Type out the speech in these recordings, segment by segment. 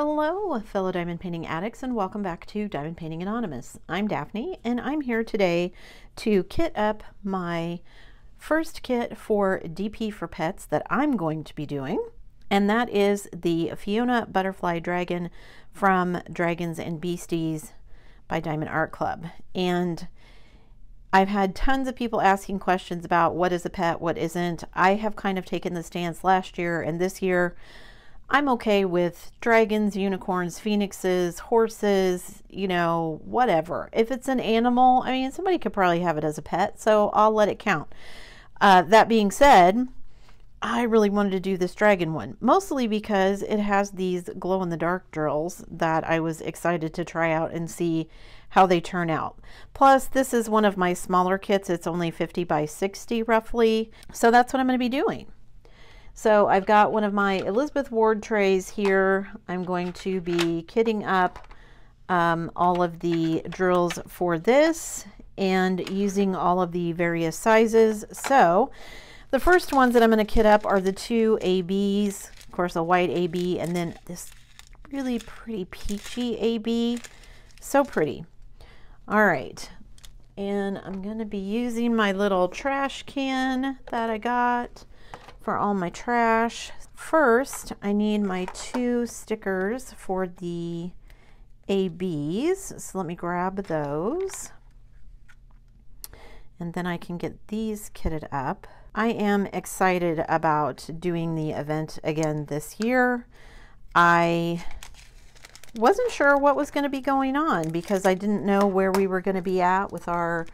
Hello, fellow diamond painting addicts, and welcome back to Diamond Painting Anonymous. I'm Daphne, and I'm here today to kit up my first kit for DP for Pets that I'm going to be doing, and that is the Fiona Butterfly Dragon from Dragons and Beasties by Diamond Art Club. And I've had tons of people asking questions about what is a pet, what isn't. I have kind of taken the stance last year and this year. I'm okay with dragons, unicorns, phoenixes, horses, you know, whatever. If it's an animal, I mean, somebody could probably have it as a pet, so I'll let it count. That being said, I really wanted to do this dragon one, mostly because it has these glow-in-the-dark drills that I was excited to try out and see how they turn out. Plus, this is one of my smaller kits. It's only 50 by 60 roughly, so that's what I'm going to be doing. So I've got one of my Elizabeth Ward trays here. I'm going to be kitting up all of the drills for this and using all of the various sizes. So the first ones that I'm going to kit up are the two ABs, of course a white AB, and then this really pretty peachy AB. So pretty. All right, and I'm going to be using my little trash can that I got for all my trash. First, I need my two stickers for the ABs. So let me grab those. And then I can get these kitted up. I am excited about doing the event again this year. I wasn't sure what was going to be going on because I didn't know where we were going to be at with our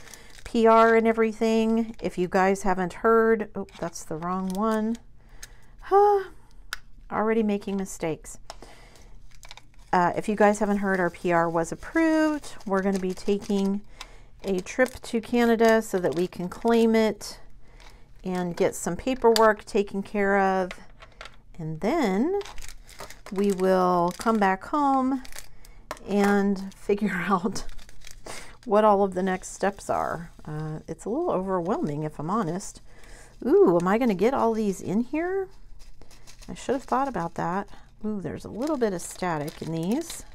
PR and everything. If you guys haven't heard, oh, that's the wrong one. Already making mistakes. If you guys haven't heard, our PR was approved. We're going to be taking a trip to Canada so that we can claim it and get some paperwork taken care of. And then we will come back home and figure out what all of the next steps are. It's a little overwhelming, if I'm honest. Ooh, am I going to get all these in here? I should have thought about that. Ooh, there's a little bit of static in these.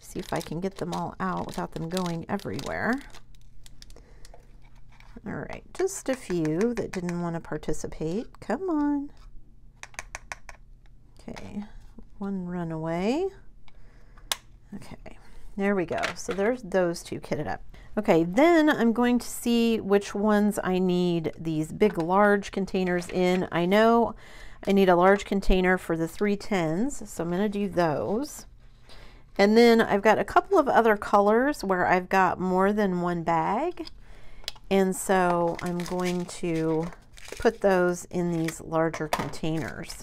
See if I can get them all out without them going everywhere. All right, just a few that didn't want to participate. Come on. Okay, one runaway. Okay. There we go. So there's those two kitted up. Okay, then I'm going to see which ones I need these big large containers in. I know I need a large container for the 310s, so I'm going to do those. And then I've got a couple of other colors where I've got more than one bag. And so I'm going to put those in these larger containers.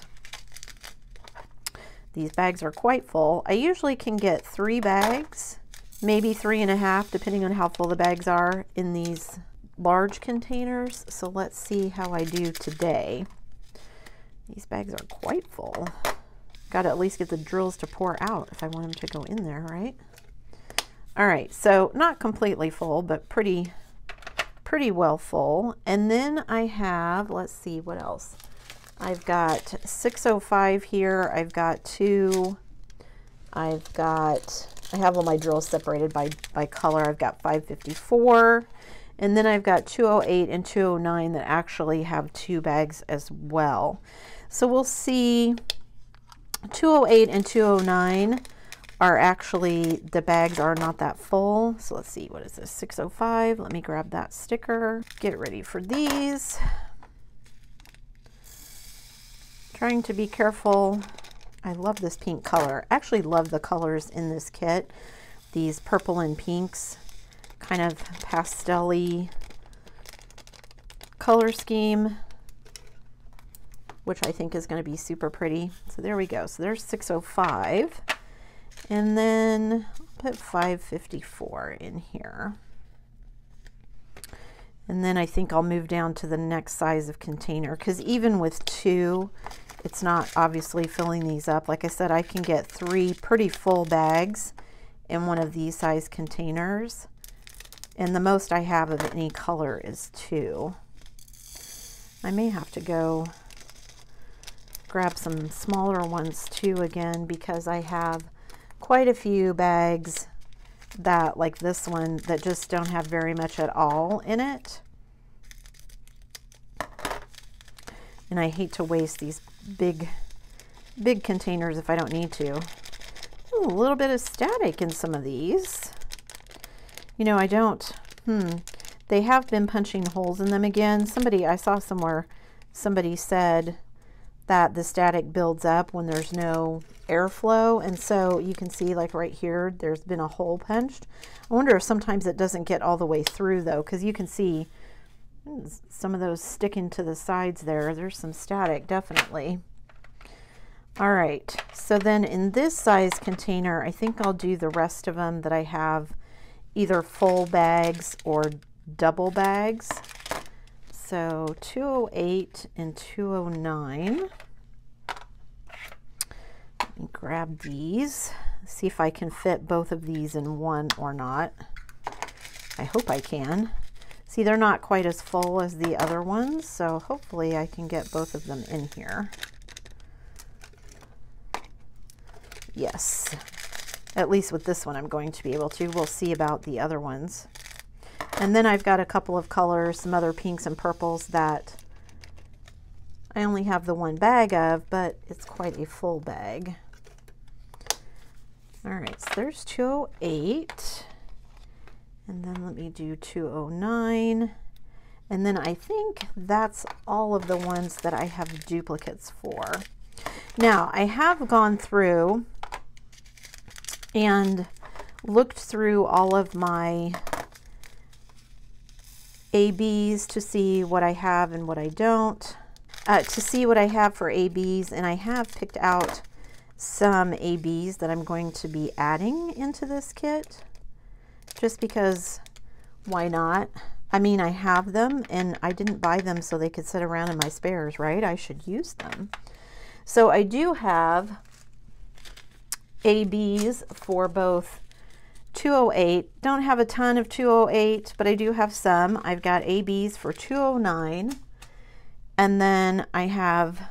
These bags are quite full. I usually can get 3 bags, maybe 3.5, depending on how full the bags are in these large containers. So let's see how I do today. These bags are quite full. Got to at least get the drills to pour out if I want them to go in there, right? All right, so not completely full, but pretty well full. And then I have, let's see what else. I've got 605 here. I've got 2. I have all my drills separated by color. I've got 554. And then I've got 208 and 209 that actually have 2 bags as well. So we'll see 208 and 209 are actually, the bags are not that full. So let's see, what is this? 605. Let me grab that sticker. Get ready for these. Trying to be careful. I love this pink color. I actually love the colors in this kit. These purple and pinks, kind of pastel-y color scheme, which I think is going to be super pretty. So there we go. So there's 605. And then I'll put 554 in here. And then I think I'll move down to the next size of container, because even with 2, it's not obviously filling these up. Like I said, I can get 3 pretty full bags in one of these size containers. And the most I have of any color is 2. I may have to go grab some smaller ones too again, because I have quite a few bags that, like this one, that just don't have very much at all in it. And I hate to waste these big containers if I don't need to. Ooh, a little bit of static in some of these. You know, I don't, they have been punching holes in them again. I saw somewhere, somebody said that the static builds up when there's no airflow. And so you can see, like right here, there's been a hole punched. I wonder if sometimes it doesn't get all the way through though, because you can see some of those sticking to the sides there. There's some static, definitely. All right, so then in this size container, I think I'll do the rest of them that I have either full bags or double bags. So 208 and 209. Let me grab these, see if I can fit both of these in one or not. I hope I can. See, they're not quite as full as the other ones, so hopefully I can get both of them in here. Yes, at least with this one I'm going to be able to. We'll see about the other ones. And then I've got a couple of colors, some other pinks and purples that I only have the one bag of, but it's quite a full bag. All right, so there's 208. And then let me do 209. And then I think that's all of the ones that I have duplicates for. Now, I have gone through and looked through all of my ABs to see what I have and what I don't, to see what I have for ABs, and I have picked out some ABs that I'm going to be adding into this kit, just because, why not? I mean, I have them and I didn't buy them so they could sit around in my spares, right? I should use them. So I do have ABs for both 208. Don't have a ton of 208, but I do have some. I've got ABs for 209. And then I have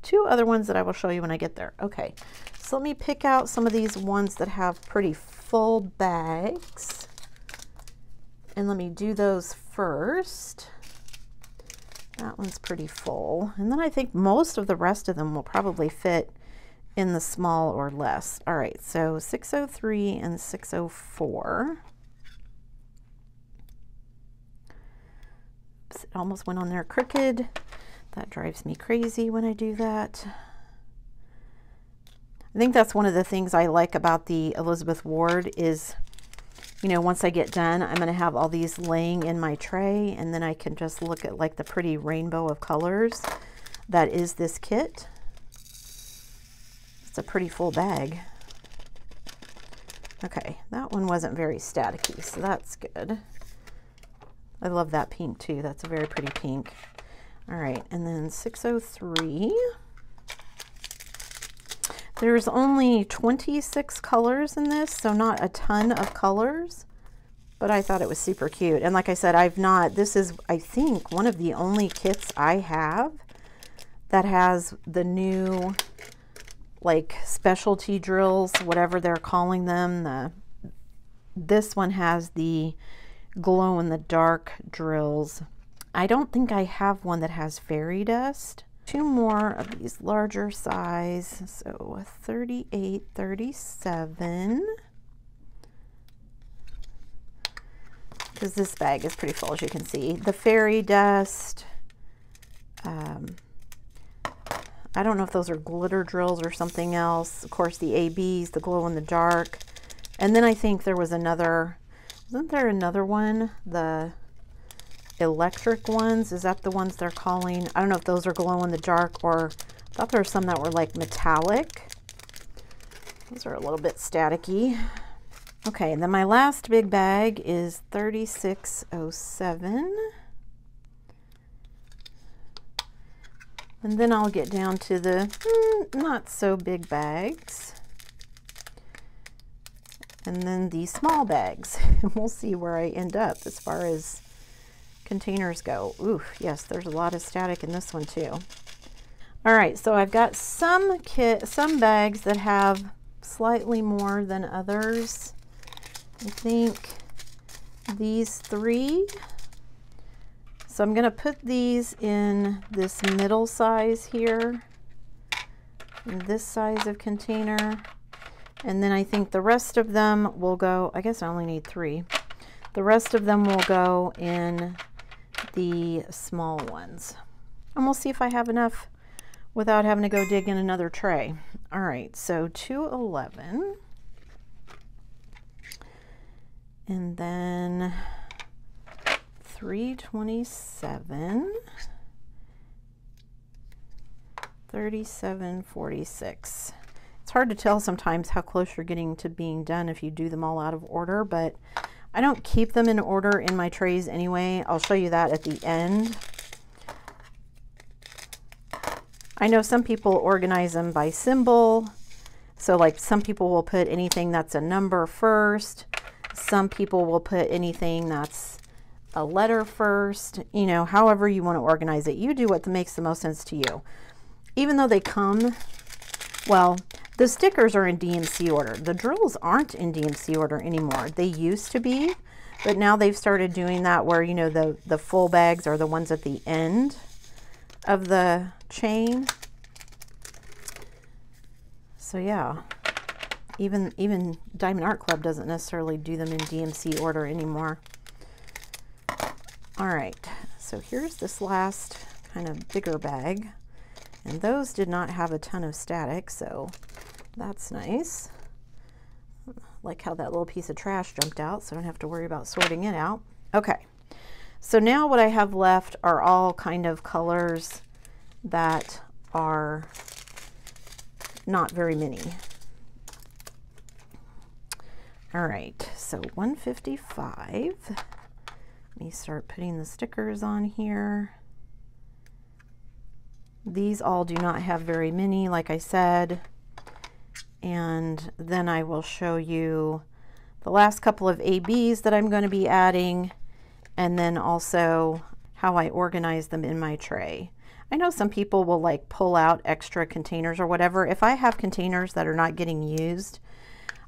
two other ones that I will show you when I get there. Okay, so let me pick out some of these ones that have pretty full bags. And let me do those first. That one's pretty full. And then I think most of the rest of them will probably fit in the small or less. All right, so 603 and 604. Oops, it almost went on there crooked. That drives me crazy when I do that. I think that's one of the things I like about the Elizabeth Ward is, you know, once I get done, I'm going to have all these laying in my tray, and then I can just look at like the pretty rainbow of colors that is this kit. It's a pretty full bag. Okay, that one wasn't very staticky, so that's good. I love that pink too. That's a very pretty pink. All right, and then 603. There's only 26 colors in this, so not a ton of colors, but I thought it was super cute. And like I said, this is, I think, one of the only kits I have that has the new, like, specialty drills, whatever they're calling them. This one has the glow-in-the-dark drills. I don't think I have one that has fairy dust. Two more of these larger size, so 38, 37. Because this bag is pretty full, as you can see. The fairy dust, I don't know if those are glitter drills or something else. Of course, the ABs, the glow in the dark. And then I think there was another, isn't there another one? The electric ones, is that the ones they're calling? I don't know if those are glow in the dark, or I thought there were some that were like metallic. Those are a little bit staticky. Okay, and then my last big bag is 3607. And then I'll get down to the not so big bags. And then the small bags. And we'll see where I end up as far as containers go. Ooh, yes, there's a lot of static in this one too. All right, so I've got some bags that have slightly more than others. I think these 3. So I'm going to put these in this middle size here, in this size of container. And then I think the rest of them will go, I guess I only need 3. The rest of them will go in the small ones. And we'll see if I have enough without having to go dig in another tray. All right, so 211. And then 327. 3746. It's hard to tell sometimes how close you're getting to being done if you do them all out of order, but I don't keep them in order in my trays anyway. I'll show you that at the end. I know some people organize them by symbol. So like some people will put anything that's a number first. Some people will put anything that's a letter first. You know, however you want to organize it. You do what makes the most sense to you. Even though they come, well, the stickers are in DMC order. The drills aren't in DMC order anymore. They used to be, but now they've started doing that where, you know, the full bags are the ones at the end of the chain. So yeah, even Diamond Art Club doesn't necessarily do them in DMC order anymore. All right, so here's this last kind of bigger bag. And those did not have a ton of static, so that's nice. Like how that little piece of trash jumped out, so I don't have to worry about sorting it out. Okay, so now what I have left are all kind of colors that are not very many. All right, so 155. Let me start putting the stickers on here. These all do not have very many, like I said. And then I will show you the last couple of ABs that I'm going to be adding, and then also how I organize them in my tray. I know some people will like pull out extra containers or whatever. If I have containers that are not getting used,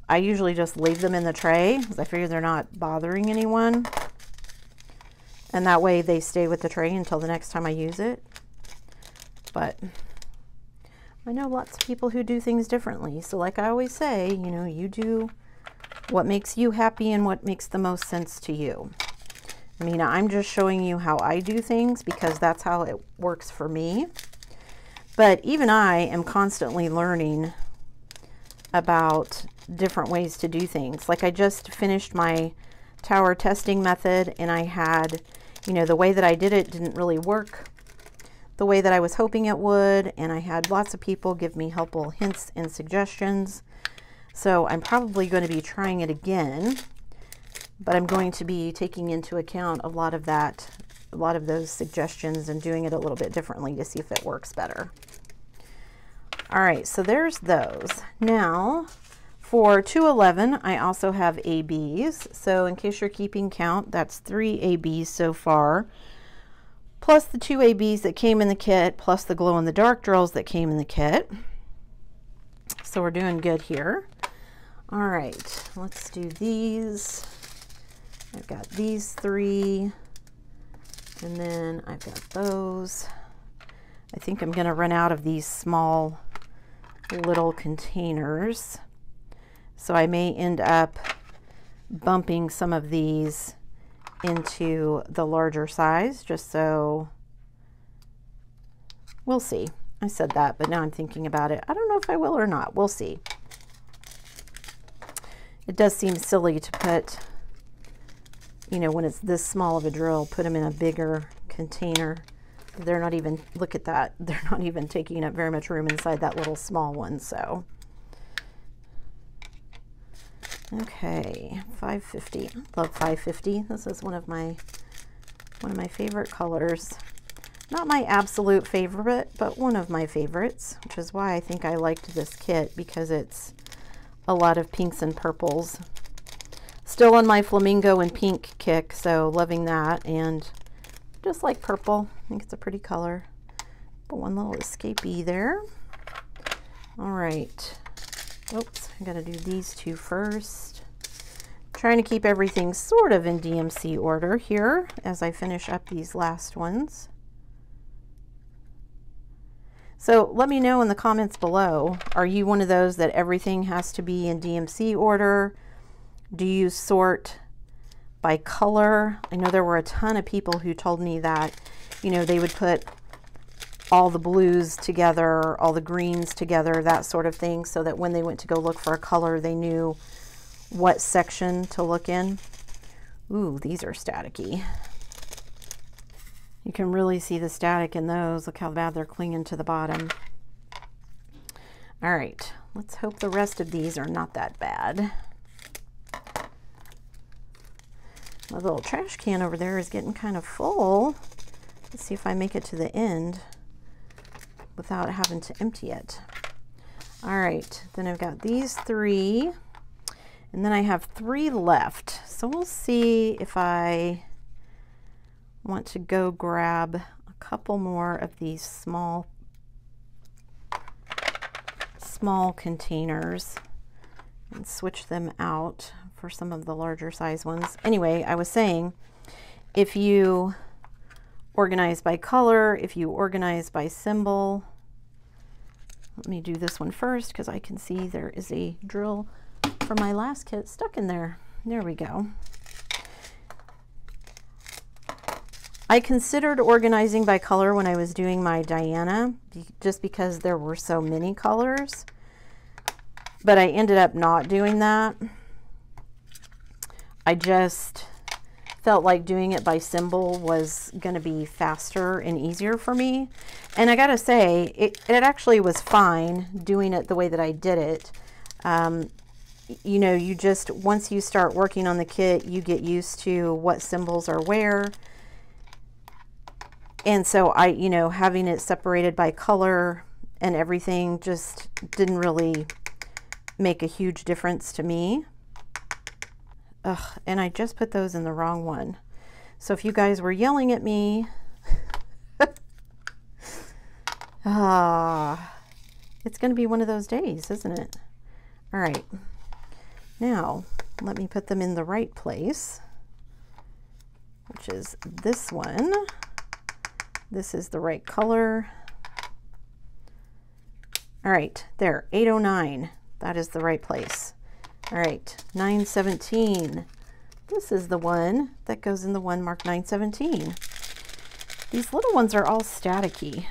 I usually just leave them in the tray because I figure they're not bothering anyone. And that way they stay with the tray until the next time I use it. But I know lots of people who do things differently. So like I always say, you know, you do what makes you happy and what makes the most sense to you. I mean, I'm just showing you how I do things because that's how it works for me. But even I am constantly learning about different ways to do things. Like I just finished my tower testing method, and I had, you know, the way that I did it didn't really work the way that I was hoping it would, and I had lots of people give me helpful hints and suggestions. So I'm probably going to be trying it again, but I'm going to be taking into account a lot of those suggestions and doing it a little bit differently to see if it works better. All right, so there's those. Now for 211, I also have ABs. So in case you're keeping count, that's 3 ABs so far, plus the 2 ABs that came in the kit, plus the glow-in-the-dark drills that came in the kit. So we're doing good here. All right, let's do these. I've got these 3, and then I've got those. I think I'm gonna run out of these small little containers. So I may end up bumping some of these into the larger size, just so we'll see. I said that, but now I'm thinking about it. I don't know if I will or not. We'll see. It does seem silly to put, you know, when it's this small of a drill, put them in a bigger container. They're not even, look at that, they're not even taking up very much room inside that little small one. So okay, 550. I love 550. This is one of my favorite colors. Not my absolute favorite, but one of my favorites, which is why I think I liked this kit, because it's a lot of pinks and purples. Still on my flamingo and pink kick, so loving that, and just like purple. I think it's a pretty color. one little escapee there. All right. Oops, I gotta do these two first. Trying to keep everything sort of in DMC order here as I finish up these last ones. So let me know in the comments below, are you one of those that everything has to be in DMC order? Do you sort by color? I know there were a ton of people who told me that, you know, they would put all the blues together, all the greens together, that sort of thing, so that when they went to go look for a color, they knew what section to look in. Ooh, these are staticky. You can really see the static in those. Look how bad they're clinging to the bottom. All right, let's hope the rest of these are not that bad. My little trash can over there is getting kind of full. Let's see if I make it to the end without having to empty it. All right, then I've got these three, and then I have 3 left. So we'll see if I want to go grab a couple more of these small containers and switch them out for some of the larger size ones. Anyway, I was saying, if you organize by color, if you organize by symbol, let me do this one first because I can see there is a drill for my last kit stuck in there. There we go. I considered organizing by color when I was doing my Diana, just because there were so many colors, but I ended up not doing that. I just felt like doing it by symbol was going to be faster and easier for me. And I gotta say, it actually was fine doing it the way that I did it. You know, you just, once you start working on the kit, you get used to what symbols are where. And so you know, having it separated by color and everything just didn't really make a huge difference to me. Ugh, and I just put those in the wrong one. So if you guys were yelling at me, it's going to be one of those days, isn't it? All right. Now, let me put them in the right place, which is this one. This is the right color. All right, there, 809. That is the right place. All right, 917. This is the one that goes in the one marked 917. These little ones are all staticky.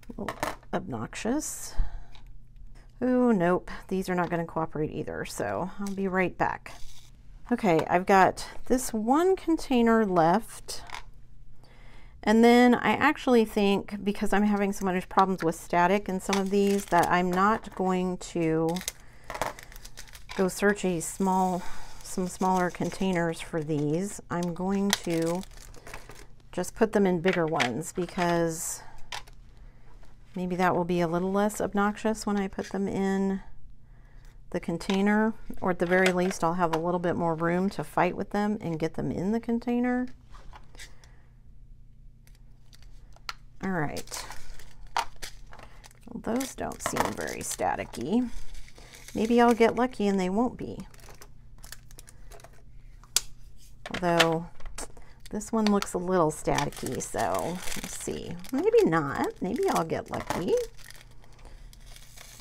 A little obnoxious. Oh, nope, these are not going to cooperate either, so I'll be right back. Okay, I've got this one container left. And then I actually think, because I'm having so much problems with static in some of these, that I'm not going to go search some smaller containers for these. I'm going to just put them in bigger ones, because maybe that will be a little less obnoxious when I put them in the container, or at the very least I'll have a little bit more room to fight with them and get them in the container. All right, well, those don't seem very staticky. Maybe I'll get lucky and they won't be. Although this one looks a little staticky, so let's see. Maybe not, maybe I'll get lucky.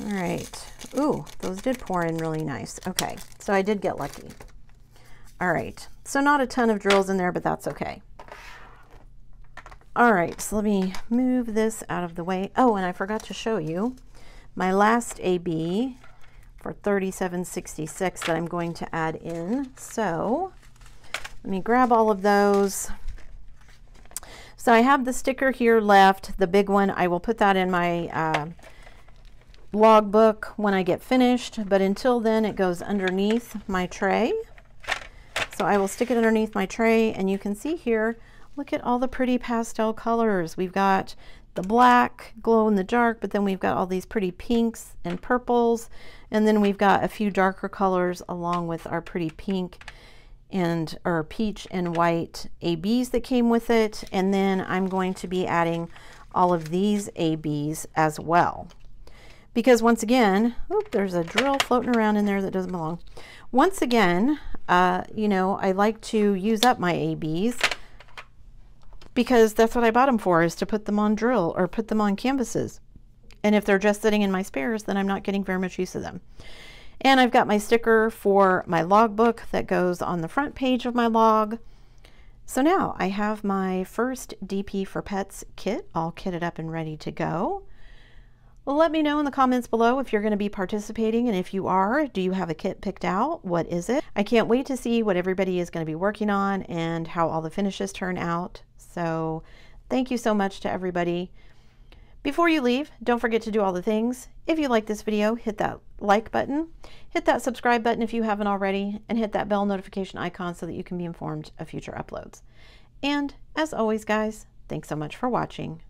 All right, ooh, those did pour in really nice. Okay, so I did get lucky. All right, so not a ton of drills in there, but that's okay. All right, so let me move this out of the way. Oh, and I forgot to show you my last AB for 3766 that I'm going to add in. So let me grab all of those. So I have the sticker here left, the big one. I will put that in my logbook when I get finished, but until then it goes underneath my tray. So I will stick it underneath my tray, and you can see here, look at all the pretty pastel colors. We've got the black, glow in the dark, but then we've got all these pretty pinks and purples, and then we've got a few darker colors along with our pretty pink or peach and white ABs that came with it. And then I'm going to be adding all of these ABs as well. Because once again, there's a drill floating around in there that doesn't belong. Once again, you know, I like to use up my ABs because that's what I bought them for, is to put them on drill or put them on canvases. And if they're just sitting in my spares, then I'm not getting very much use of them. And I've got my sticker for my logbook that goes on the front page of my log. So now I have my first DP for Pets kit all kitted up and ready to go. Let me know in the comments below if you're going to be participating, and if you are, do you have a kit picked out? What is it? I can't wait to see what everybody is going to be working on and how all the finishes turn out. So thank you so much to everybody. Before you leave, don't forget to do all the things. If you like this video, hit that like button, hit that subscribe button if you haven't already, and hit that bell notification icon so that you can be informed of future uploads. And as always, guys, thanks so much for watching.